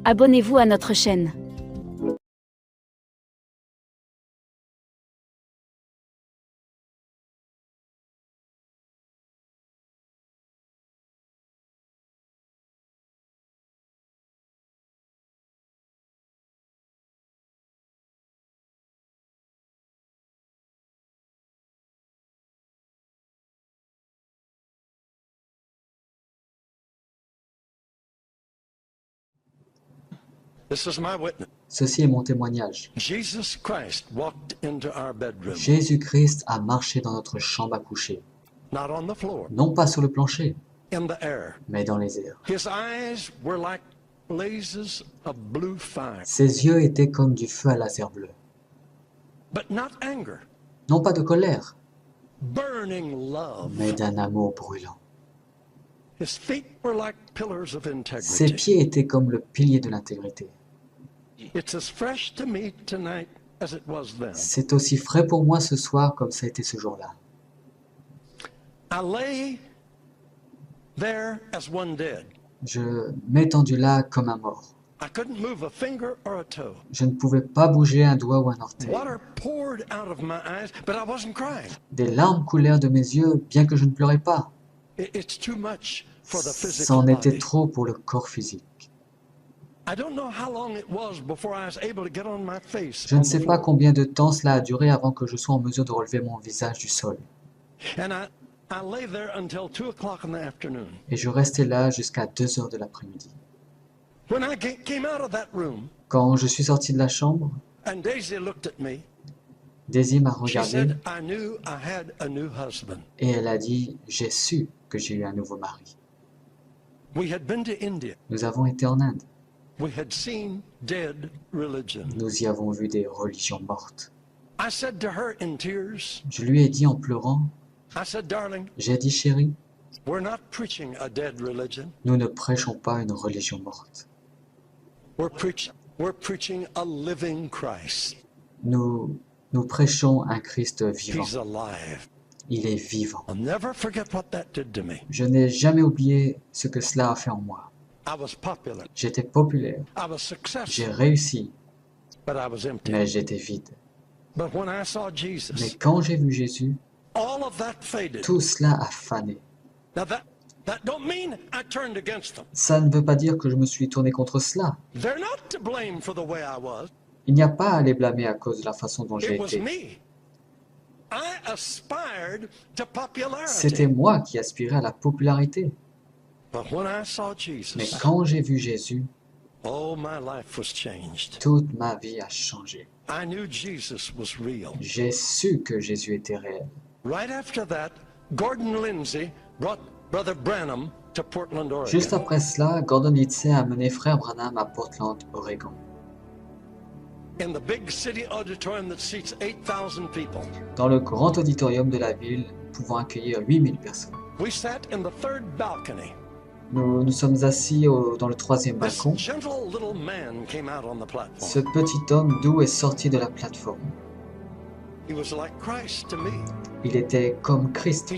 Abonnez-vous à notre chaîne. Ceci est mon témoignage. Jésus-Christ a marché dans notre chambre à coucher, non pas sur le plancher, mais dans les airs. Ses yeux étaient comme du feu à laser bleu. Non pas de colère, mais d'un amour brûlant. Ses pieds étaient comme le pilier de l'intégrité. C'est aussi frais pour moi ce soir comme ça a été ce jour-là. Je m'étendus là comme un mort. Je ne pouvais pas bouger un doigt ou un orteil. Des larmes coulèrent de mes yeux, bien que je ne pleurais pas. C'en était trop pour le corps physique. Je ne sais pas combien de temps cela a duré avant que je sois en mesure de relever mon visage du sol. Et je restais là jusqu'à 2 heures de l'après-midi. Quand je suis sorti de la chambre, Daisy m'a regardé et elle a dit « J'ai su que j'ai eu un nouveau mari ». Nous avons été en Inde. Nous y avons vu des religions mortes. Je lui ai dit en pleurant, j'ai dit chérie, nous ne prêchons pas une religion morte. Nous prêchons un Christ vivant. Il est vivant. Je n'ai jamais oublié ce que cela a fait en moi. J'étais populaire, j'ai réussi, mais j'étais vide. Mais quand j'ai vu Jésus, tout cela a fané. Ça ne veut pas dire que je me suis tourné contre cela. Il n'y a pas à les blâmer à cause de la façon dont j'ai été. C'était moi qui aspirais à la popularité. Mais quand j'ai vu Jésus, toute ma vie a changé. J'ai su que Jésus était réel. Juste après cela, Gordon Lindsay a amené Frère Branham à Portland, Oregon. Dans le grand auditorium de la ville, pouvant accueillir 8000 personnes. Nous sommes assis dans le 3e balcon. Ce petit homme doux est sorti de la plateforme. Il était comme Christ.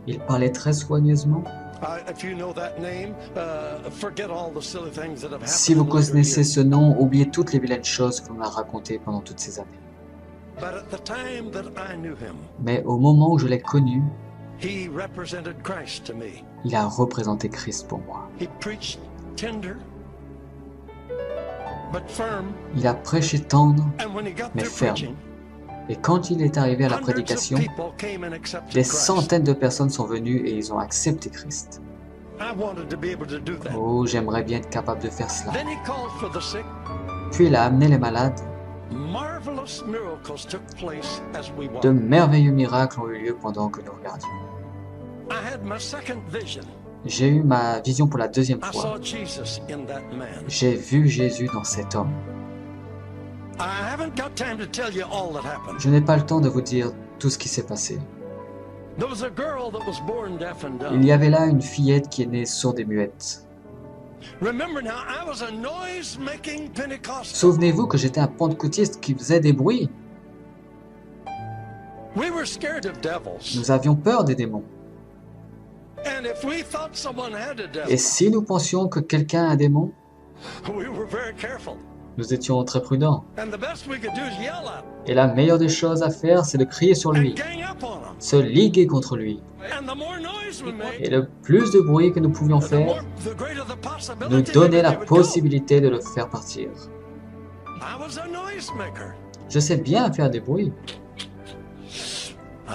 Il parlait très soigneusement. Si vous connaissez ce nom, oubliez toutes les vilaines choses qu'on a racontées pendant toutes ces années. Mais au moment où je l'ai connu, il a représenté Christ pour moi. Il a prêché tendre, mais ferme. Et quand il est arrivé à la prédication, des centaines de personnes sont venues et ils ont accepté Christ. Oh, j'aimerais bien être capable de faire cela. Puis il a amené les malades. De merveilleux miracles ont eu lieu pendant que nous regardions. J'ai eu ma vision pour la 2e fois. J'ai vu Jésus dans cet homme. Je n'ai pas le temps de vous dire tout ce qui s'est passé. Il y avait là une fillette qui est née sourde et muette. Souvenez-vous que j'étais un pentecôtiste qui faisait des bruits. Nous avions peur des démons. Et si nous pensions que quelqu'un a un démon, nous étions très prudents. Et la meilleure des choses à faire, c'est de crier sur lui, se liguer contre lui. Et le plus de bruit que nous pouvions faire, nous donnait la possibilité de le faire partir. Je sais bien faire des bruits. Oh,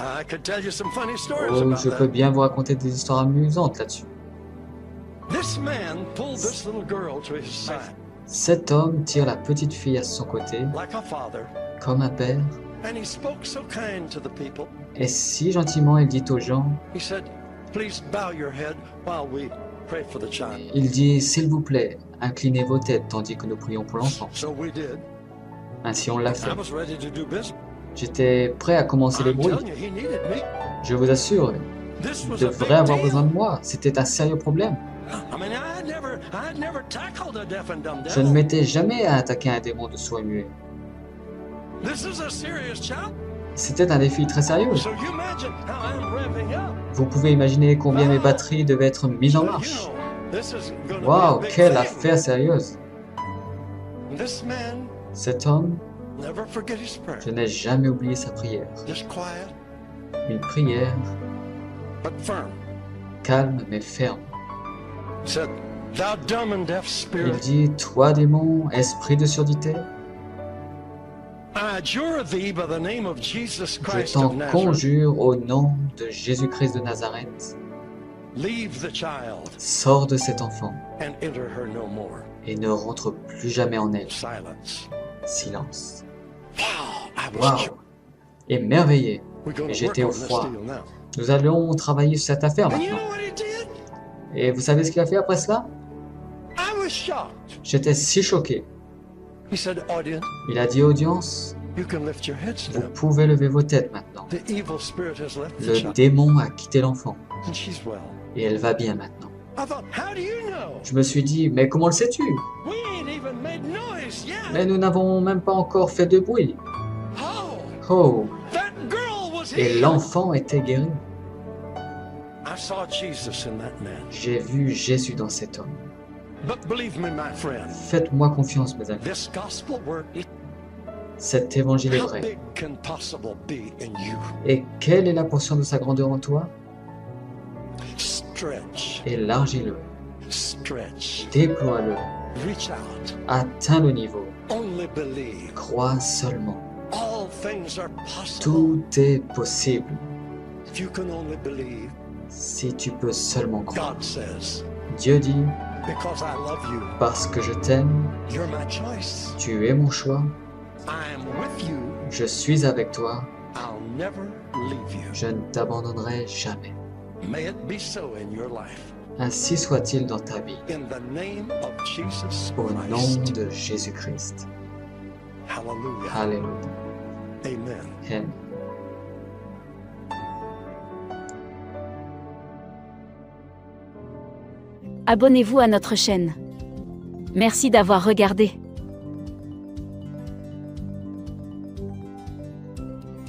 je peux bien vous raconter des histoires amusantes là-dessus. Cet homme tire la petite fille à son côté, comme un père, et si gentiment il dit aux gens, il dit, s'il vous plaît, inclinez vos têtes tandis que nous prions pour l'enfant. Ainsi on l'a fait. J'étais prêt à commencer les bruits. Je vous assure, il devrait avoir besoin de moi. C'était un sérieux problème. Je ne m'étais jamais attaqué à un démon de sourd et muet. C'était un défi très sérieux. Vous pouvez imaginer combien mes batteries devaient être mises en marche. Waouh, quelle affaire sérieuse. Cet homme, je n'ai jamais oublié sa prière. Une prière calme mais ferme. Il dit, toi démon, esprit de surdité, je t'en conjure au nom de Jésus-Christ de Nazareth, sors de cet enfant et ne rentre plus jamais en elle. Silence. Waouh! Émerveillé. Et j'étais au froid. Nous allons travailler sur cette affaire maintenant. Et vous savez ce qu'il a fait après cela? J'étais si choqué. Il a dit, audience, vous pouvez lever vos têtes maintenant. Le démon a quitté l'enfant. Et elle va bien maintenant. Je me suis dit, mais comment le sais-tu? Mais nous n'avons même pas encore fait de bruit. Oh! Et l'enfant était guéri. J'ai vu Jésus dans cet homme. Faites-moi confiance, mes amis. Cet évangile est vrai. Et quelle est la portion de sa grandeur en toi? Élargis-le. Déploie-le. Atteins le niveau. Crois seulement. Tout est possible. Si tu peux seulement croire. Dieu dit, parce que je t'aime, tu es mon choix, je suis avec toi, je ne t'abandonnerai jamais. Ainsi soit-il dans ta vie, au nom de Jésus-Christ. Alléluia. Amen. Abonnez-vous à notre chaîne. Merci d'avoir regardé.